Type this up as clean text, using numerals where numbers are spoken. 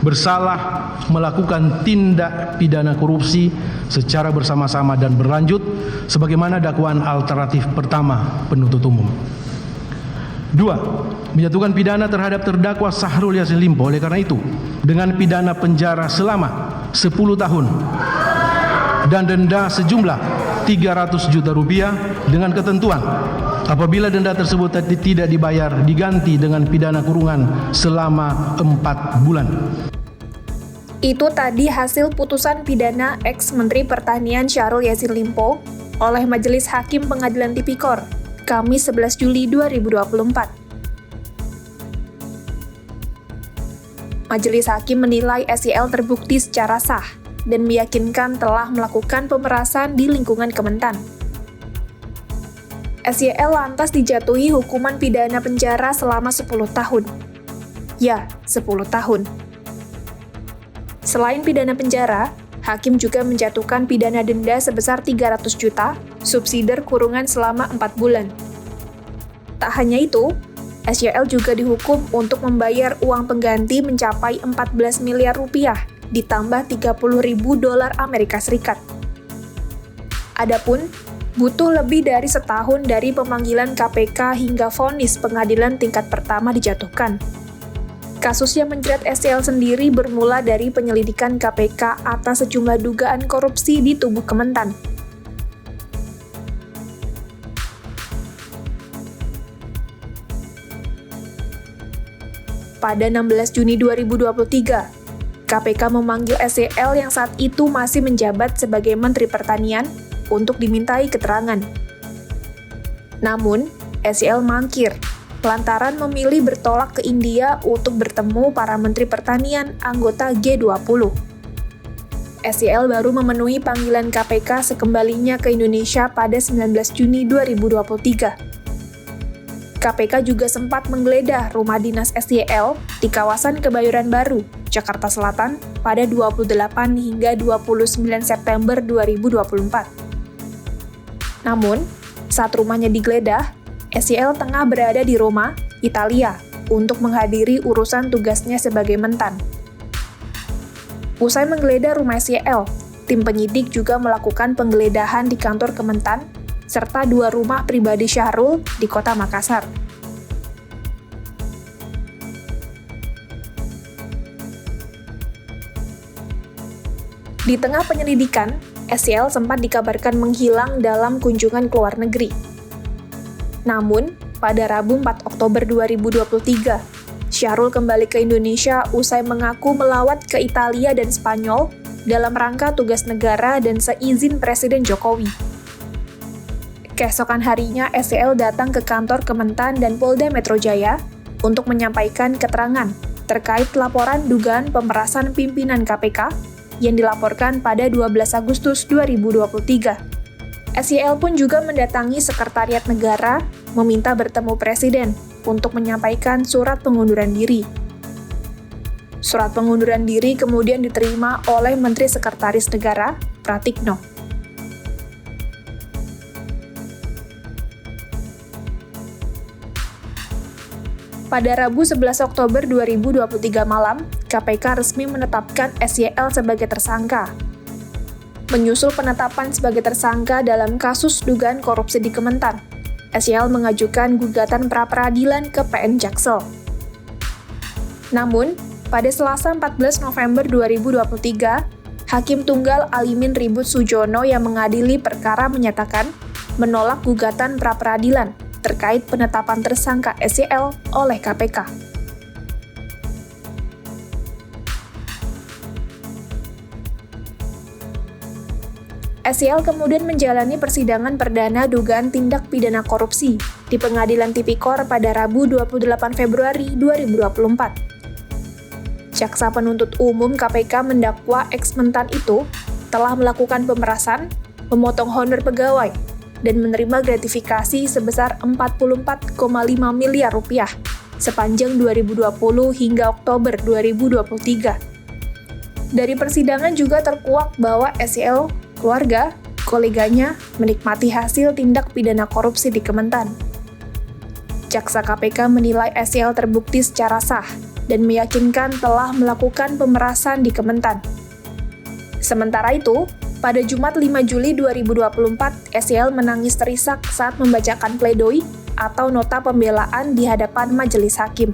bersalah melakukan tindak pidana korupsi secara bersama-sama dan berlanjut sebagaimana dakwaan alternatif pertama penuntut umum. 2. Menjatuhkan pidana terhadap terdakwa Syahrul Yassin Limpo oleh karena itu dengan pidana penjara selama 10 tahun dan denda sejumlah 300 juta rupiah dengan ketentuan apabila denda tersebut tidak dibayar diganti dengan pidana kurungan selama 4 bulan. Itu tadi hasil putusan pidana ex-Menteri Pertanian Syahrul Yassin Limpo oleh Majelis Hakim Pengadilan Tipikor, Kamis 11 Juli 2024. Majelis Hakim menilai SYL terbukti secara sah dan meyakinkan telah melakukan pemerasan di lingkungan Kementan. SYL lantas dijatuhi hukuman pidana penjara selama 10 tahun. Ya, 10 tahun. Selain pidana penjara, hakim juga menjatuhkan pidana denda sebesar 300 juta, subsidi kurungan selama 4 bulan. Tak hanya itu, SYL juga dihukum untuk membayar uang pengganti mencapai 14 miliar rupiah, ditambah 30.000 dolar Amerika Serikat. Adapun, butuh lebih dari setahun dari pemanggilan KPK hingga vonis pengadilan tingkat pertama dijatuhkan. Kasus yang menjerat SYL sendiri bermula dari penyelidikan KPK atas sejumlah dugaan korupsi di tubuh Kementan. Pada 16 Juni 2023, KPK memanggil SYL yang saat itu masih menjabat sebagai Menteri Pertanian untuk dimintai keterangan. Namun, SYL mangkir lantaran memilih bertolak ke India untuk bertemu para Menteri Pertanian anggota G20. SYL baru memenuhi panggilan KPK sekembalinya ke Indonesia pada 19 Juni 2023. KPK juga sempat menggeledah rumah dinas SYL di kawasan Kebayoran Baru, Jakarta Selatan pada 28 hingga 29 September 2024. Namun, saat rumahnya digeledah, SYL tengah berada di Roma, Italia, untuk menghadiri urusan tugasnya sebagai mentan. Usai menggeledah rumah SYL, tim penyidik juga melakukan penggeledahan di kantor Kementan, serta 2 rumah pribadi Syahrul di kota Makassar. Di tengah penyelidikan, SYL sempat dikabarkan menghilang dalam kunjungan ke luar negeri. Namun, pada Rabu 4 Oktober 2023, Syahrul kembali ke Indonesia usai mengaku melawat ke Italia dan Spanyol dalam rangka tugas negara dan seizin Presiden Jokowi. Keesokan harinya, SYL datang ke kantor Kementan dan Polda Metro Jaya untuk menyampaikan keterangan terkait laporan dugaan pemerasan pimpinan KPK yang dilaporkan pada 12 Agustus 2023. SYL pun juga mendatangi Sekretariat Negara meminta bertemu Presiden untuk menyampaikan surat pengunduran diri. Surat pengunduran diri kemudian diterima oleh Menteri Sekretaris Negara, Pratikno. Pada Rabu 11 Oktober 2023 malam, KPK resmi menetapkan SYL sebagai tersangka. Menyusul penetapan sebagai tersangka dalam kasus dugaan korupsi di Kementan, SYL mengajukan gugatan pra-peradilan ke PN Jaksel. Namun, pada Selasa 14 November 2023, Hakim Tunggal Alimin Ribut Sujono yang mengadili perkara menyatakan menolak gugatan pra-peradilan terkait penetapan tersangka SYL oleh KPK. SYL kemudian menjalani persidangan perdana dugaan tindak pidana korupsi di Pengadilan Tipikor pada Rabu 28 Februari 2024. Jaksa Penuntut Umum KPK mendakwa ex-mentan itu telah melakukan pemerasan, memotong honor pegawai, dan menerima gratifikasi sebesar 44,5 miliar rupiah sepanjang 2020 hingga Oktober 2023. Dari persidangan juga terkuak bahwa SYL, keluarga, koleganya menikmati hasil tindak pidana korupsi di Kementan. Jaksa KPK menilai SYL terbukti secara sah dan meyakinkan telah melakukan pemerasan di Kementan. Sementara itu, pada Jumat 5 Juli 2024, SYL menangis terisak saat membacakan pledoi atau nota pembelaan di hadapan majelis hakim.